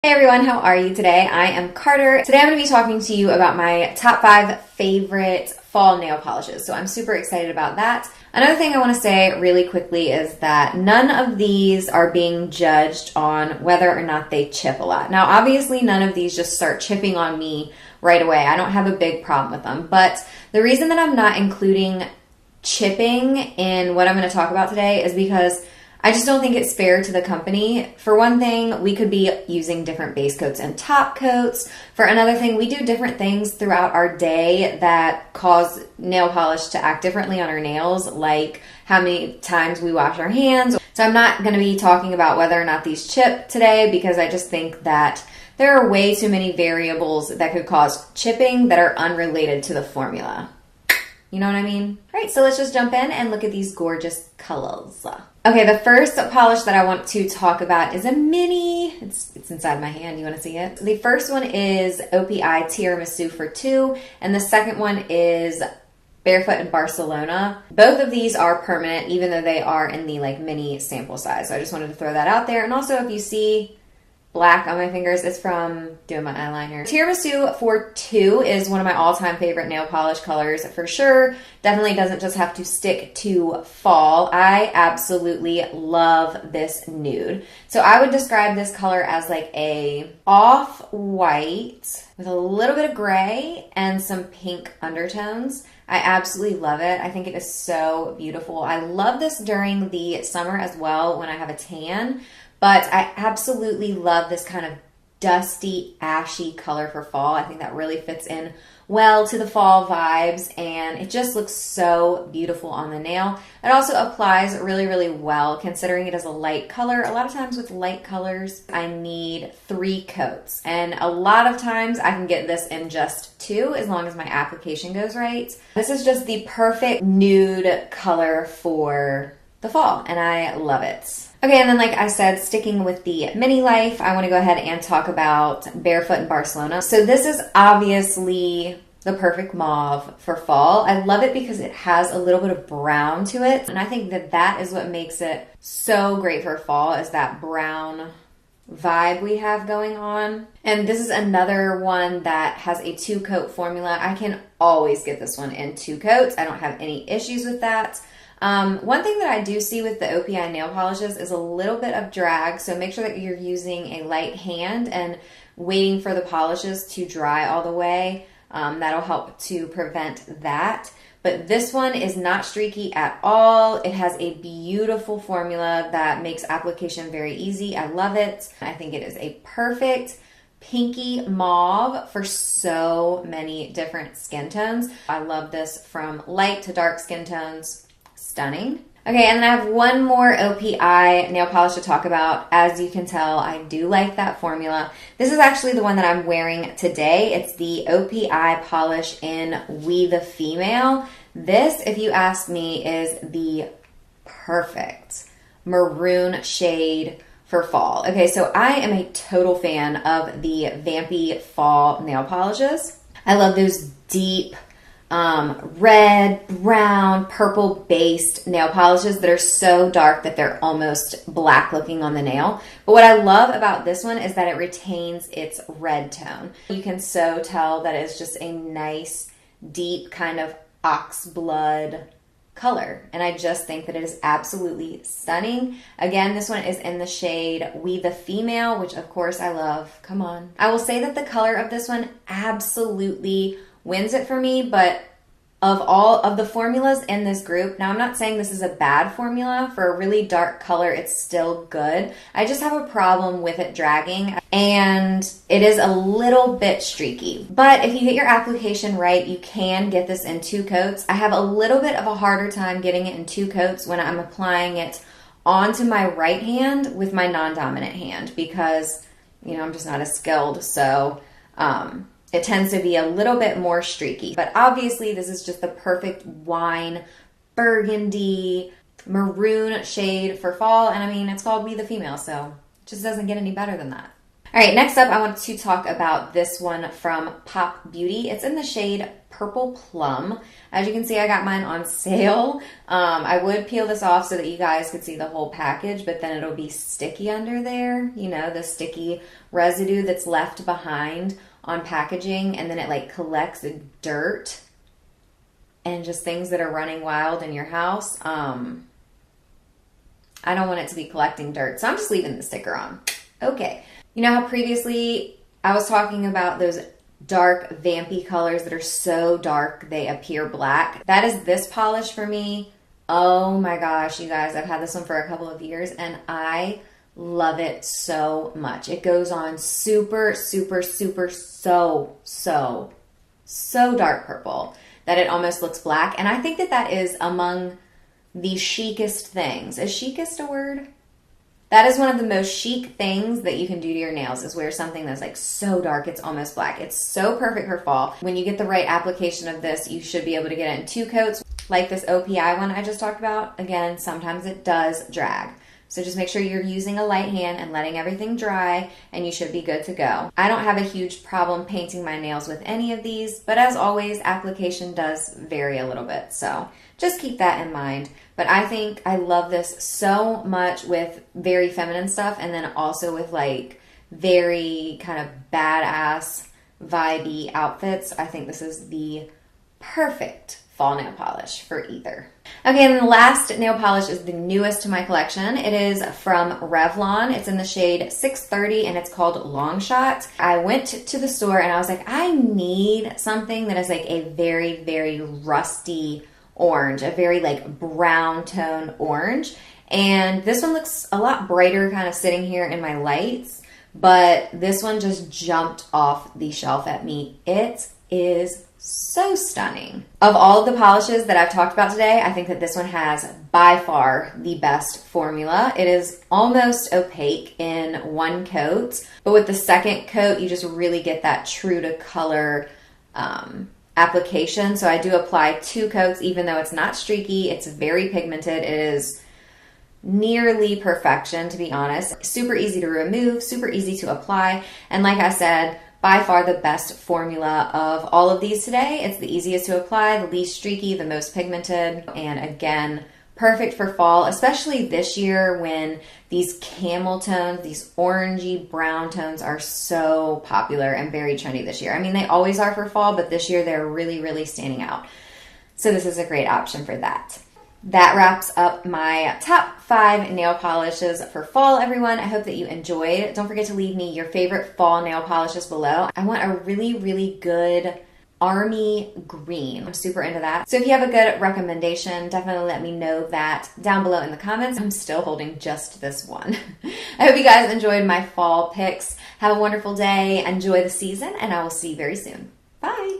Hey everyone, how are you today? I am Carter. Today I'm going to be talking to you about my top 5 favorite fall nail polishes. So I'm super excited about that. Another thing I want to say really quickly is that none of these are being judged on whether or not they chip a lot. Now obviously none of these just start chipping on me right away. I don't have a big problem with them. But the reason that I'm not including chipping in what I'm going to talk about today is because I just don't think it's fair to the company. For one thing, we could be using different base coats and top coats. For another thing, we do different things throughout our day that cause nail polish to act differently on our nails, like how many times we wash our hands. So I'm not going to be talking about whether or not these chip today because I just think that there are way too many variables that could cause chipping that are unrelated to the formula. You know what I mean? All right, so let's just jump in and look at these gorgeous colors. Okay, the first polish that I want to talk about is a mini. It's inside my hand. You want to see it? The first one is OPI Tiramisu for 2, and the second one is Barefoot in Barcelona. Both of these are permanent, even though they are in the mini sample size. So I just wanted to throw that out there. And also, if you see black on my fingers, it's from doing my eyeliner. Tiramisu for 2 is one of my all-time favorite nail polish colors for sure. Definitely doesn't just have to stick to fall. I absolutely love this nude. So I would describe this color as like a off-white with a little bit of gray and some pink undertones. I absolutely love it. I think it is so beautiful. I love this during the summer as well when I have a tan. But I absolutely love this kind of dusty, ashy color for fall. I think that really fits in well to the fall vibes, and it just looks so beautiful on the nail. It also applies really, really well considering it is a light color. A lot of times with light colors, I need 3 coats, and a lot of times I can get this in just 2 as long as my application goes right. This is just the perfect nude color for the fall, and I love it. Okay, and then like I said, sticking with the mini life, I want to go ahead and talk about Barefoot in Barcelona. So this is obviously the perfect mauve for fall. I love it because it has a little bit of brown to it, and I think that that is what makes it so great for fall, is that brown vibe we have going on. And this is another one that has a 2-coat formula. I can always get this one in 2 coats. I don't have any issues with that. One thing that I do see with the OPI nail polishes is a little bit of drag, so make sure that you're using a light hand and waiting for the polishes to dry all the way. That'll help to prevent that. But this one is not streaky at all. It has a beautiful formula that makes application very easy. I love it. I think it is a perfect pinky mauve for so many different skin tones. I love this from light to dark skin tones. Stunning. Okay, and then I have one more OPI nail polish to talk about. As you can tell, I do like that formula. This is actually the one that I'm wearing today. It's the OPI polish in We the Female. This, if you ask me, is the perfect maroon shade for fall. Okay, so I am a total fan of the vampy fall nail polishes. I love those deep red, brown, purple based nail polishes that are so dark that they're almost black looking on the nail. But what I love about this one is that it retains its red tone. You can so tell that it's just a nice, deep kind of ox blood color. And I just think that it is absolutely stunning. Again, this one is in the shade We the Female, which of course I love. Come on. I will say that the color of this one absolutely wins it for me, but of all of the formulas in this group, now I'm not saying this is a bad formula. For a really dark color, it's still good. I just have a problem with it dragging, and it is a little bit streaky. But if you get your application right, you can get this in 2 coats. I have a little bit of a harder time getting it in 2 coats when I'm applying it onto my right hand with my non-dominant hand because, you know, I'm just not as skilled. So, it tends to be a little bit more streaky. But obviously, this is just the perfect wine, burgundy, maroon shade for fall. And I mean, it's called We the Female, so it just doesn't get any better than that. All right, next up, I want to talk about this one from Pop Beauty. It's in the shade Purple Plum. As you can see, I got mine on sale. I would peel this off so that you guys could see the whole package, but then it'll be sticky under there. You know, the sticky residue that's left behind on packaging, and then it like collects dirt and just things that are running wild in your house. I don't want it to be collecting dirt, so I'm just leaving the sticker on. Okay. You know how previously I was talking about those dark vampy colors that are so dark they appear black? That is this polish for me. Oh my gosh, you guys, I've had this one for a couple of years and I love it so much. It goes on super, super, super, so dark purple that it almost looks black. And I think that that is among the chicest things. Is chicest a word? That is one of the most chic things that you can do to your nails, is wear something that's like so dark it's almost black. It's so perfect for fall. When you get the right application of this, you should be able to get it in 2 coats. Like this OPI one I just talked about. Again, sometimes it does drag. So just make sure you're using a light hand and letting everything dry, and you should be good to go. I don't have a huge problem painting my nails with any of these, but as always, application does vary a little bit. So just keep that in mind. But I think I love this so much with very feminine stuff, and then also with like very kind of badass vibey outfits. I think this is the perfect fall nail polish for either. Okay, and then the last nail polish is the newest to my collection. It is from Revlon. It's in the shade 630 and it's called Long Shot. I went to the store and I was like, I need something that is like a very, very rusty orange, a very like brown tone orange. And this one looks a lot brighter kind of sitting here in my lights, but this one just jumped off the shelf at me. It is so stunning. Of all of the polishes that I've talked about today, I think that this one has by far the best formula. It is almost opaque in 1 coat, but with the second coat, you just really get that true to color application. So I do apply 2 coats, even though it's not streaky. It's very pigmented. It is nearly perfection, to be honest. Super easy to remove, super easy to apply. And like I said, by far the best formula of all of these today. It's the easiest to apply, the least streaky, the most pigmented, and again, perfect for fall, especially this year when these camel tones, these orangey brown tones are so popular and very trendy this year. I mean, they always are for fall, but this year they're really, really standing out. So this is a great option for that. That wraps up my top 5 nail polishes for fall, everyone. I hope that you enjoyed. Don't forget to leave me your favorite fall nail polishes below. I want a really, really good army green. I'm super into that. So if you have a good recommendation, definitely let me know that down below in the comments. I'm still holding just this one. I hope you guys enjoyed my fall picks. Have a wonderful day. Enjoy the season, and I will see you very soon. Bye.